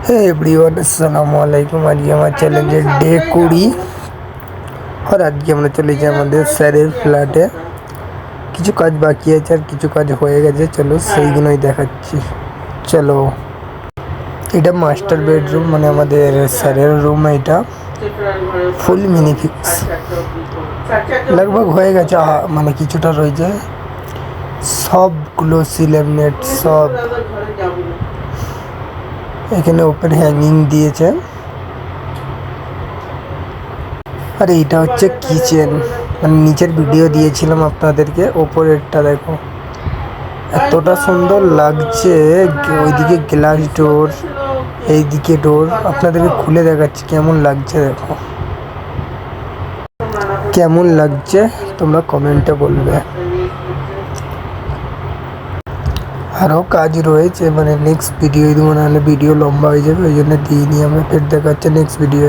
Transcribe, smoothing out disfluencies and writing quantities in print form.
হে everyone, আসসালামু আলাইকুম। আজকে আমার চ্যালেঞ্জের ডে 20 আর আজকে আমরা চলেছি আমাদের স্যারের ফ্ল্যাটে। কিছু কাজ বাকি আছে আর কিছু কাজ হয়ে গেছে, চলো সেইগুলোই দেখাচ্ছি। চলো, এটা মাস্টার বেডরুম, মানে আমাদের স্যারের রুম। এটা ফুল মিনিফিক্স লগভগ হয়ে গেছে, মানে কিছুটা রয়েছে। সবগুলো সিলেমনেট সব এখানে ওপেন হ্যাঙ্গিং দিয়েছে। আর এইটা হচ্ছে কিচেন, মানে নিচের ভিডিও দিয়েছিলাম আপনাদেরকে, ওপরেরটা দেখো এতটা সুন্দর লাগছে। ওইদিকে গ্লাস ডোর, এইদিকে ডোর। আপনাদেরকে খুলে দেখাচ্ছি কেমন লাগছে। দেখো কেমন লাগছে তোমরা কমেন্টে বলবে। আরও কাজ রয়েছে, মানে নেক্সট ভিডিও দেবো, নাহলে ভিডিও লম্বা হয়ে যাবে, ওই জন্য দিইনি। আমরা ফের দেখাচ্ছে নেক্সট ভিডিও।